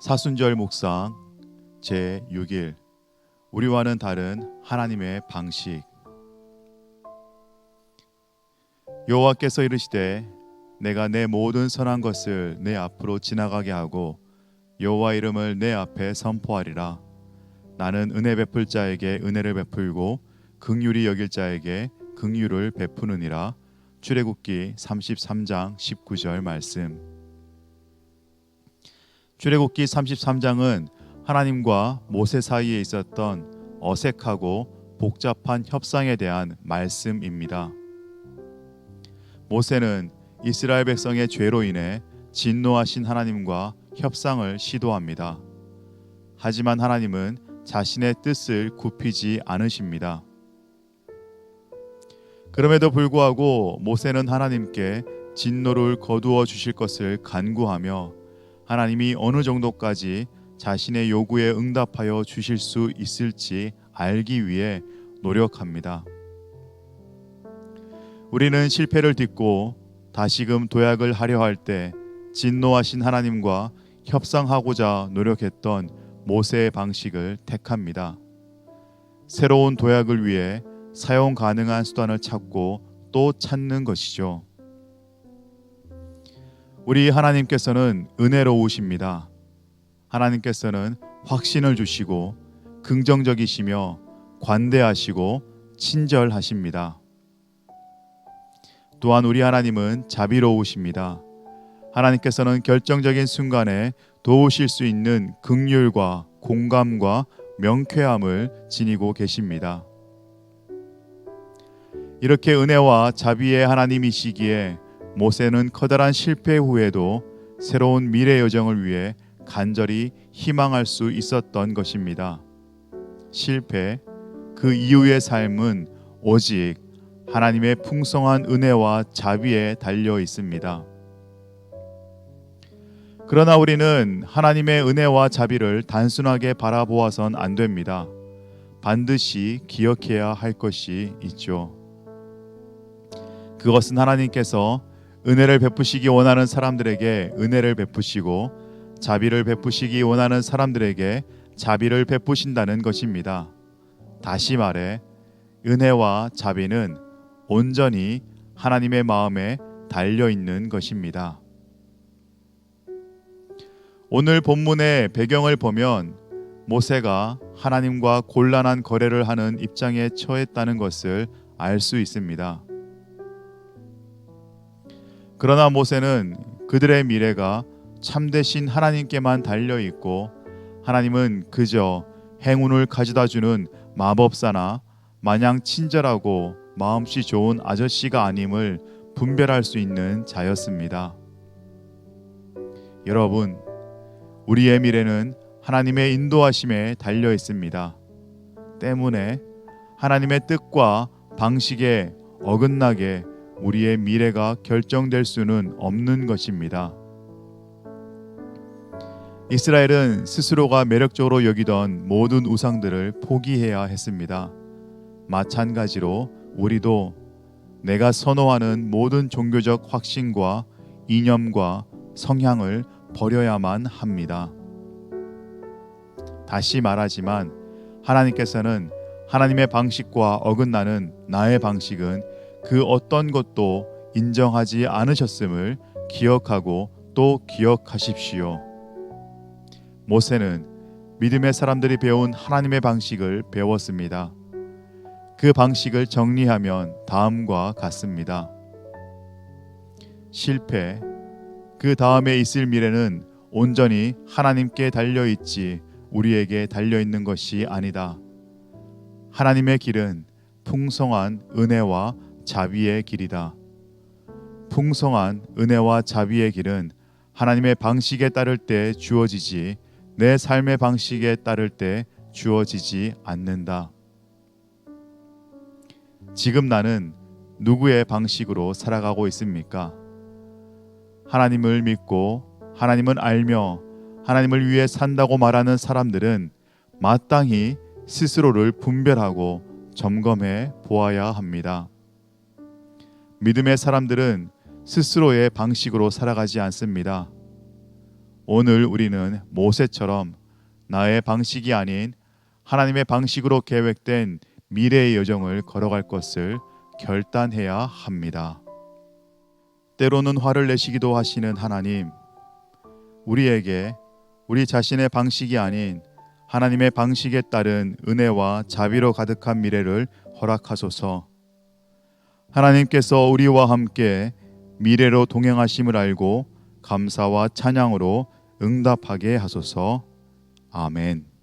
사순절 묵상 제6일 우리와는 다른 하나님의 방식. 여호와께서 이르시되 내가 내 모든 선한 것을 내 앞으로 지나가게 하고 여호와 이름을 내 앞에 선포하리라. 나는 은혜 베풀 자에게 은혜를 베풀고 긍휼히 여길 자에게 긍휼을 베푸느니라. 출애굽기 33장 19절 말씀. 출애굽기 33장은 하나님과 모세 사이에 있었던 어색하고 복잡한 협상에 대한 말씀입니다. 모세는 이스라엘 백성의 죄로 인해 진노하신 하나님과 협상을 시도합니다. 하지만 하나님은 자신의 뜻을 굽히지 않으십니다. 그럼에도 불구하고 모세는 하나님께 진노를 거두어 주실 것을 간구하며 하나님이 어느 정도까지 자신의 요구에 응답하여 주실 수 있을지 알기 위해 노력합니다. 우리는 실패를 딛고 다시금 도약을 하려 할 때 진노하신 하나님과 협상하고자 노력했던 모세의 방식을 택합니다. 새로운 도약을 위해 사용 가능한 수단을 찾고 또 찾는 것이죠. 우리 하나님께서는 은혜로우십니다. 하나님께서는 확신을 주시고 긍정적이시며 관대하시고 친절하십니다. 또한 우리 하나님은 자비로우십니다. 하나님께서는 결정적인 순간에 도우실 수 있는 긍휼과 공감과 명쾌함을 지니고 계십니다. 이렇게 은혜와 자비의 하나님이시기에 모세는 커다란 실패 후에도 새로운 미래 여정을 위해 간절히 희망할 수 있었던 것입니다. 실패, 그 이후의 삶은 오직 하나님의 풍성한 은혜와 자비에 달려 있습니다. 그러나 우리는 하나님의 은혜와 자비를 단순하게 바라보아선 안 됩니다. 반드시 기억해야 할 것이 있죠. 그것은 하나님께서 은혜를 베푸시기 원하는 사람들에게 은혜를 베푸시고 자비를 베푸시기 원하는 사람들에게 자비를 베푸신다는 것입니다. 다시 말해 은혜와 자비는 온전히 하나님의 마음에 달려 있는 것입니다. 오늘 본문의 배경을 보면 모세가 하나님과 곤란한 거래를 하는 입장에 처했다는 것을 알 수 있습니다. 그러나 모세는 그들의 미래가 참되신 하나님께만 달려 있고 하나님은 그저 행운을 가져다 주는 마법사나 마냥 친절하고 마음씨 좋은 아저씨가 아님을 분별할 수 있는 자였습니다. 여러분, 우리의 미래는 하나님의 인도하심에 달려 있습니다. 때문에 하나님의 뜻과 방식에 어긋나게 우리의 미래가 결정될 수는 없는 것입니다. 이스라엘은 스스로가 매력적으로 여기던 모든 우상들을 포기해야 했습니다. 마찬가지로 우리도 내가 선호하는 모든 종교적 확신과 이념과 성향을 버려야만 합니다. 다시 말하지만 하나님께서는 하나님의 방식과 어긋나는 나의 방식은 그 어떤 것도 인정하지 않으셨음을 기억하고 또 기억하십시오. 모세는 믿음의 사람들이 배운 하나님의 방식을 배웠습니다. 그 방식을 정리하면 다음과 같습니다. 실패, 그 다음에 있을 미래는 온전히 하나님께 달려있지 우리에게 달려있는 것이 아니다. 하나님의 길은 풍성한 은혜와 자비의 길이다. 풍성한 은혜와 자비의 길은 하나님의 방식에 따를 때 주어지지 내 삶의 방식에 따를 때 주어지지 않는다. 지금 나는 누구의 방식으로 살아가고 있습니까? 하나님을 믿고 하나님을 알며 하나님을 위해 산다고 말하는 사람들은 마땅히 스스로를 분별하고 점검해 보아야 합니다. 믿음의 사람들은 스스로의 방식으로 살아가지 않습니다. 오늘 우리는 모세처럼 나의 방식이 아닌 하나님의 방식으로 계획된 미래의 여정을 걸어갈 것을 결단해야 합니다. 때로는 화를 내시기도 하시는 하나님, 우리에게 우리 자신의 방식이 아닌 하나님의 방식에 따른 은혜와 자비로 가득한 미래를 허락하소서. 하나님께서 우리와 함께 미래로 동행하심을 알고 감사와 찬양으로 응답하게 하소서. 아멘.